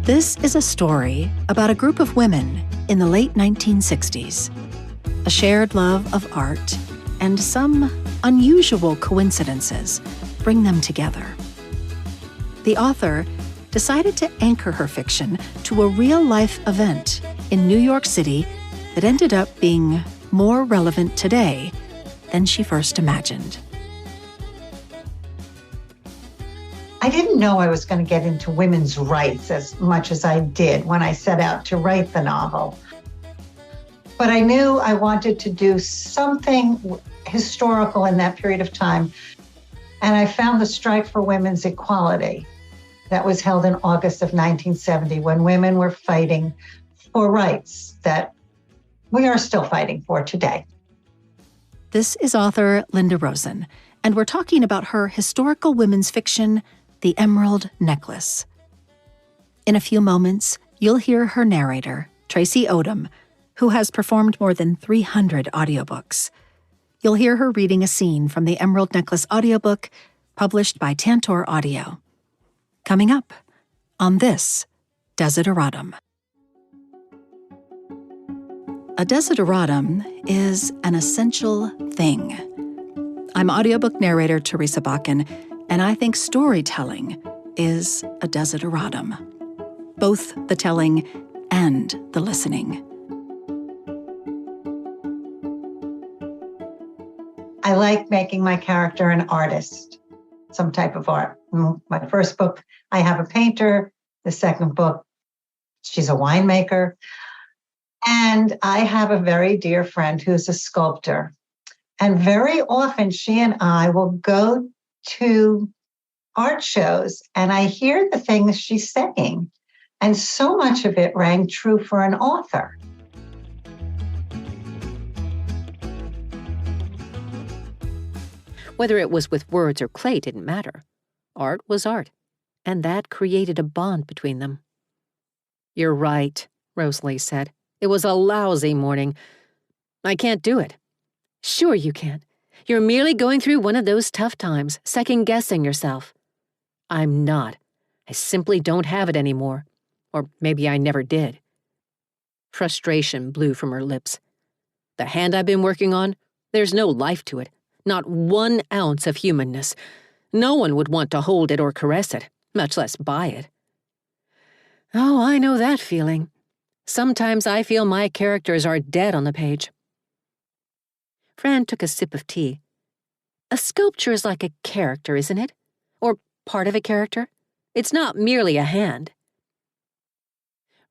This is a story about a group of women in the late 1960s. A shared love of art and some unusual coincidences bring them together. The author decided to anchor her fiction to a real-life event in New York City that ended up being more relevant today than she first imagined. I didn't know I was going to get into women's rights as much as I did when I set out to write the novel. But I knew I wanted to do something historical in that period of time. And I found the strike for women's equality that was held in August of 1970 when women were fighting for rights that we are still fighting for today. This is author Linda Rosen, and we're talking about her historical women's fiction, The Emerald Necklace. In a few moments, you'll hear her narrator, Traci Odom, who has performed more than 300 audiobooks. You'll hear her reading a scene from the Emerald Necklace audiobook published by Tantor Audio. Coming up on this Desideratum. A desideratum is an essential thing. I'm audiobook narrator Teresa Bakken, and I think storytelling is a desideratum. Both the telling and the listening. I like making my character an artist, some type of art. My first book, I have a painter. The second book, she's a winemaker. And I have a very dear friend who's a sculptor. And very often she and I will go to art shows and I hear the things she's saying. And so much of it rang true for an author. Whether it was with words or clay didn't matter. Art was art, and that created a bond between them. "You're right," Rosalie said. "It was a lousy morning. I can't do it." "Sure you can. You're merely going through one of those tough times, second-guessing yourself." "I'm not. I simply don't have it anymore. Or maybe I never did." Frustration blew from her lips. "The hand I've been working on, there's no life to it. Not 1 ounce of humanness. No one would want to hold it or caress it, much less buy it." "Oh, I know that feeling. Sometimes I feel my characters are dead on the page." Fran took a sip of tea. "A sculpture is like a character, isn't it? Or part of a character. It's not merely a hand."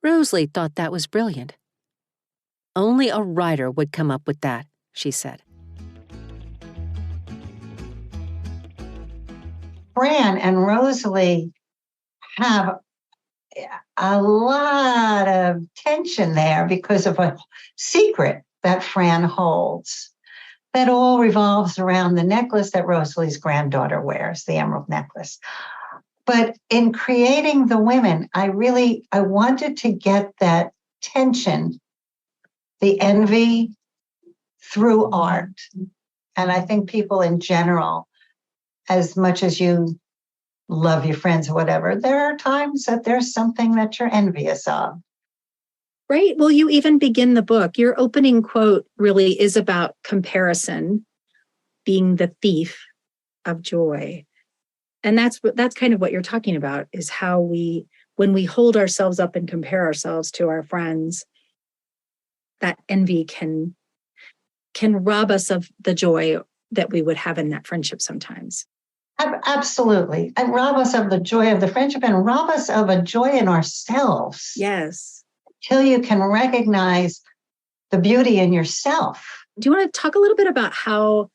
Rosalie thought that was brilliant. "Only a writer would come up with that," she said. Fran and Rosalie have a lot of tension there because of a secret that Fran holds that all revolves around the necklace that Rosalie's granddaughter wears, the emerald necklace. But in creating the women, I wanted to get that tension, the envy, through art. And I think people in general, as much as you love your friends or whatever, there are times that there's something that you're envious of. Right. Well, you even begin the book. Your opening quote really is about comparison being the thief of joy. And that's kind of what you're talking about, is how when we hold ourselves up and compare ourselves to our friends, that envy can rob us of the joy that we would have in that friendship sometimes. Absolutely. And rob us of the joy of the friendship and rob us of a joy in ourselves. Yes. Till you can recognize the beauty in yourself. Do you want to talk a little bit about how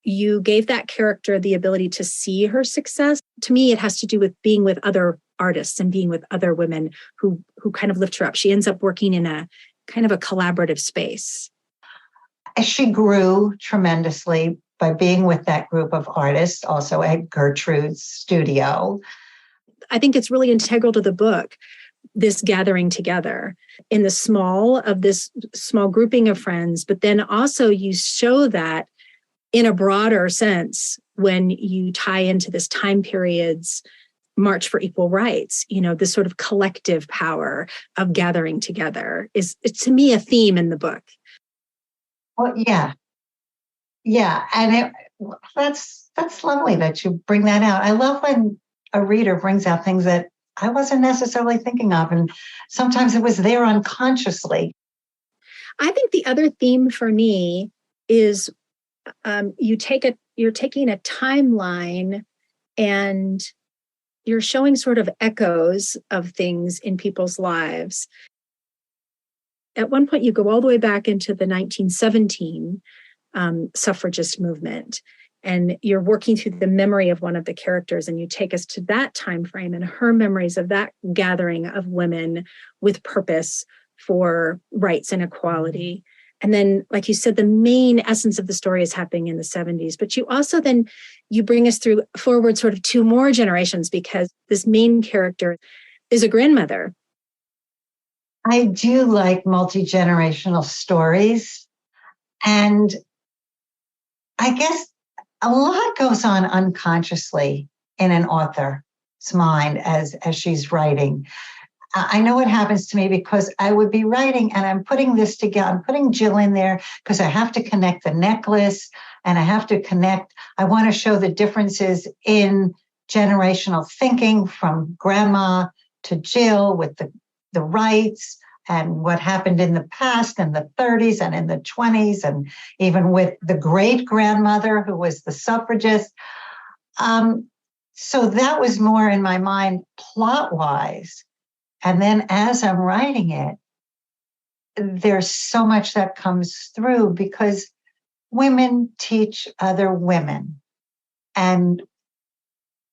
you gave that character the ability to see her success? To me, it has to do with being with other artists and being with other women who kind of lift her up. She ends up working in a kind of a collaborative space. She grew tremendously by being with that group of artists, also at Gertrude's studio. I think it's really integral to the book, this gathering together in the small of this small grouping of friends, but then also you show that in a broader sense when you tie into this time period's march for equal rights, this sort of collective power of gathering together is, to me, a theme in the book. Well, yeah. Yeah. And that's lovely that you bring that out. I love when a reader brings out things that I wasn't necessarily thinking of. And sometimes it was there unconsciously. I think the other theme for me is you're taking a timeline and you're showing sort of echoes of things in people's lives. At one point, you go all the way back into the 1917 suffragist movement, and you're working through the memory of one of the characters, and you take us to that time frame and her memories of that gathering of women with purpose for rights and equality. And then, like you said, the main essence of the story is happening in the 70s. But you also you bring us forward sort of 2 more generations, because this main character is a grandmother. I do like multi-generational stories. And I guess a lot goes on unconsciously in an author's mind as she's writing. I know what happens to me because I would be writing and I'm putting this together. I'm putting Jill in there because I have to connect the necklace and I want to show the differences in generational thinking from grandma to Jill with the rights and what happened in the past in the 30s and in the 20s, and even with the great grandmother who was the suffragist. So that was more in my mind plot wise. And then as I'm writing it, there's so much that comes through because women teach other women. And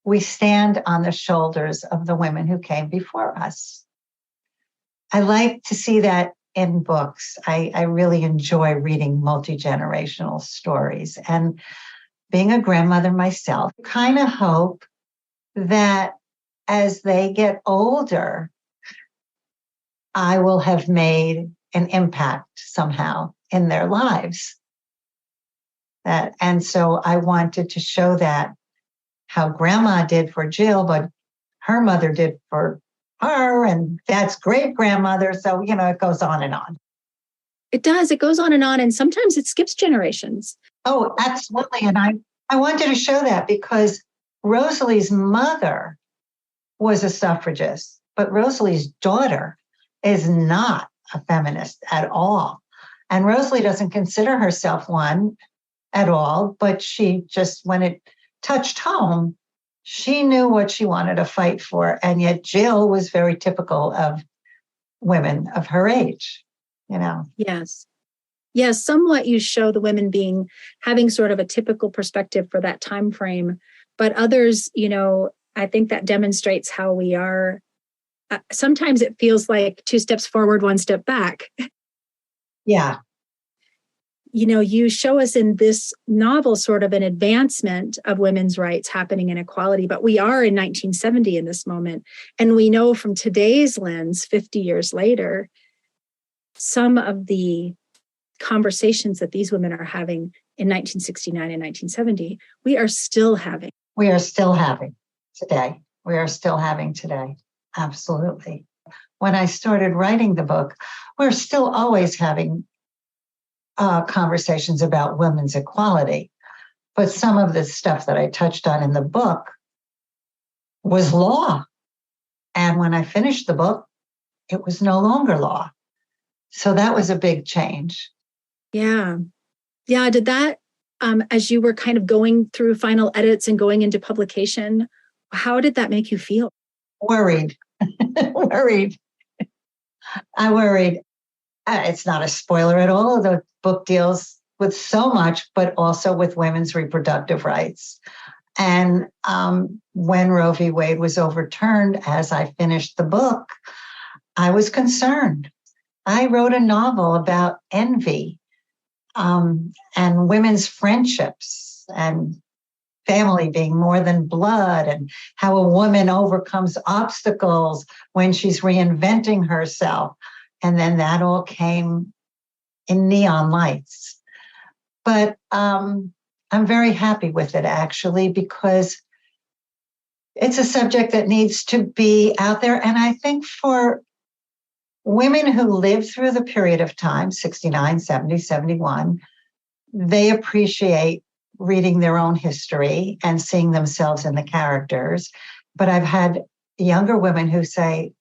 we stand on the shoulders of the women who came before us. I like to see that in books. I really enjoy reading multi-generational stories. And being a grandmother myself, kind of hope that as they get older, I will have made an impact somehow in their lives. And so I wanted to show that how grandma did for Jill, but her mother did for her, and that's great grandmother. So, it goes on and on. It does. It goes on, and sometimes it skips generations. Oh, absolutely. And I wanted to show that because Rosalie's mother was a suffragist, but Rosalie's daughter is not a feminist at all. And Rosalie doesn't consider herself one at all, but she just, when it touched home, she knew what she wanted to fight for. And yet Jill was very typical of women of her age, Yes. Yes, somewhat you show the women having sort of a typical perspective for that time frame, but others, I think that demonstrates how we are. Sometimes it feels like 2 steps forward, 1 step back. Yeah. You show us in this novel sort of an advancement of women's rights happening in equality, but we are in 1970 in this moment. And we know from today's lens, 50 years later, some of the conversations that these women are having in 1969 and 1970, we are still having. We are still having today. We are still having today. Absolutely. When I started writing the book, we're still always having conversations about women's equality. But some of the stuff that I touched on in the book was law. And when I finished the book, it was no longer law. So that was a big change. Yeah. Yeah. Did that, as you were kind of going through final edits and going into publication, how did that make you feel? Worried. Worried. I worried. It's not a spoiler at all. The book deals with so much, but also with women's reproductive rights. And when Roe v. Wade was overturned, as I finished the book, I was concerned. I wrote a novel about envy and women's friendships and family being more than blood, and how a woman overcomes obstacles when she's reinventing herself. And then that all came in neon lights. But I'm very happy with it, actually, because it's a subject that needs to be out there. And I think for women who lived through the period of time, 69, 70, 71, they appreciate reading their own history and seeing themselves in the characters. But I've had younger women who say,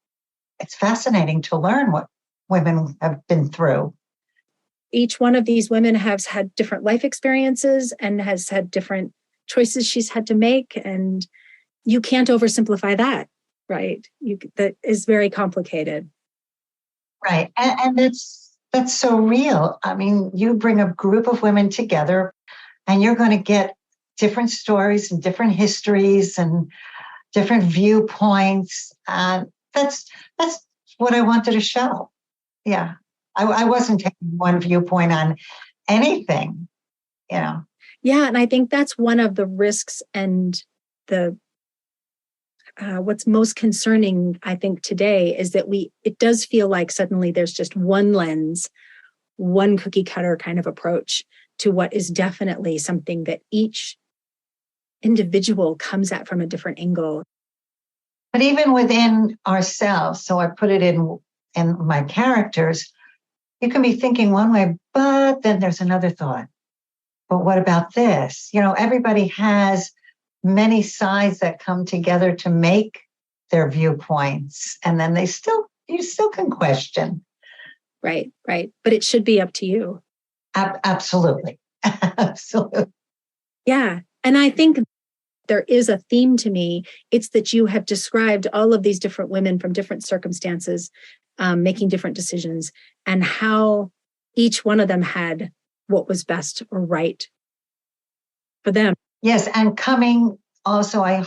it's fascinating to learn what women have been through. Each one of these women has had different life experiences and has had different choices she's had to make. And you can't oversimplify that, right? That is very complicated. Right. And that's so real. I mean, you bring a group of women together and you're going to get different stories and different histories and different viewpoints. And that's what I wanted to show. Yeah. I wasn't taking one viewpoint on anything, you know. Yeah. And I think that's one of the risks and the what's most concerning, I think, today is that it does feel like suddenly there's just one lens, one cookie cutter kind of approach to what is definitely something that each individual comes at from a different angle. But even within ourselves, so I put it in my characters, you can be thinking one way, but then there's another thought. But what about this? You know, everybody has many sides that come together to make their viewpoints. And then you still can question. Right. But it should be up to you. Absolutely. Absolutely. Yeah. And I think there is a theme to me. It's that you have described all of these different women from different circumstances, making different decisions, and how each one of them had what was best or right for them. Yes, and coming also, I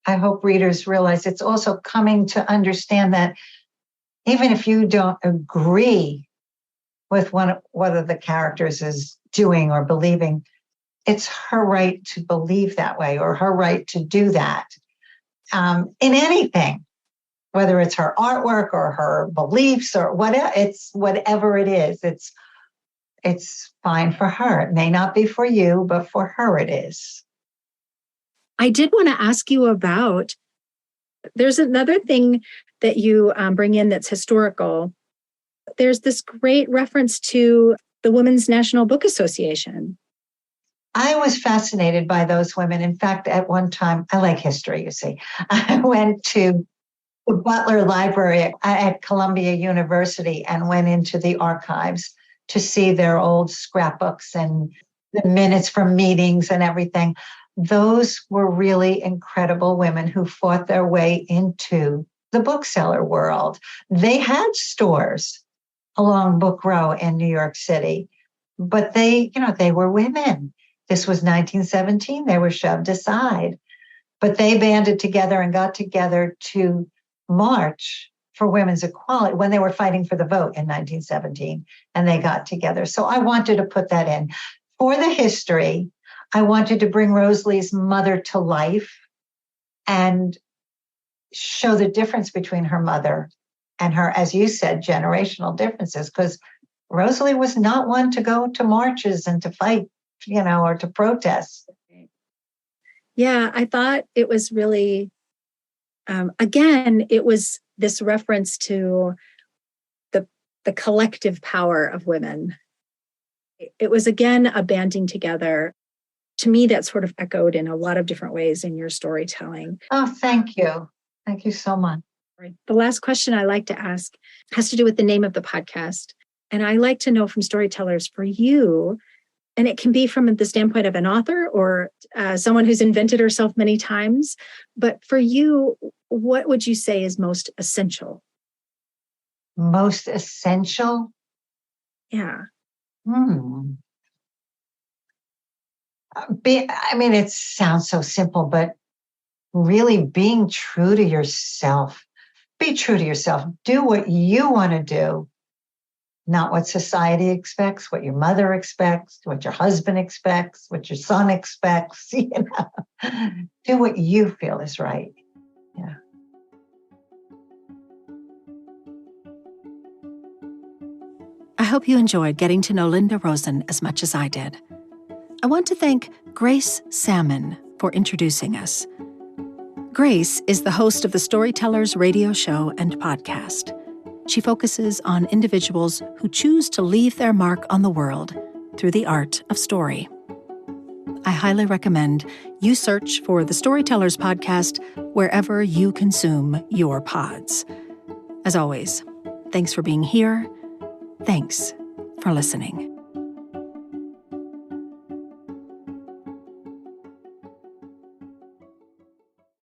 hope readers realize it's also coming to understand that even if you don't agree with what of the characters is doing or believing, it's her right to believe that way or her right to do that in anything, whether it's her artwork or her beliefs or whatever it is. It's fine for her. It may not be for you, but for her it is. I did want to ask you about, there's another thing that you bring in that's historical. There's this great reference to the Women's National Book Association. I was fascinated by those women. In fact, at one time, I like history, you see. I went to the Butler Library at Columbia University and went into the archives to see their old scrapbooks and the minutes from meetings and everything. Those were really incredible women who fought their way into the bookseller world. They had stores along Book Row in New York City, but they were women. This was 1917. They were shoved aside, but they banded together and got together to march for women's equality when they were fighting for the vote in 1917, and they got together. So I wanted to put that in. For the history, I wanted to bring Rosalie's mother to life and show the difference between her mother and her, as you said, generational differences, because Rosalie was not one to go to marches and to fight, or to protest. Yeah, I thought it was really, again, it was this reference to the collective power of women. It was, again, a banding together. To me, that sort of echoed in a lot of different ways in your storytelling. Oh, thank you. Thank you so much. The last question I like to ask has to do with the name of the podcast. And I like to know from Storytellers, for you, and it can be from the standpoint of an author or someone who's invented herself many times, but for you, what would you say is most essential? Most essential? Yeah. It sounds so simple, but really being true to yourself. Be true to yourself. Do what you want to do, not what society expects, what your mother expects, what your husband expects, what your son expects. Do what you feel is right. Yeah. I hope you enjoyed getting to know Linda Rosen as much as I did. I want to thank Grace Sammon for introducing us. Grace is the host of the Storytellers radio show and podcast. She focuses on individuals who choose to leave their mark on the world through the art of story. I highly recommend you search for the Storytellers Podcast wherever you consume your pods. As always, thanks for being here. Thanks for listening.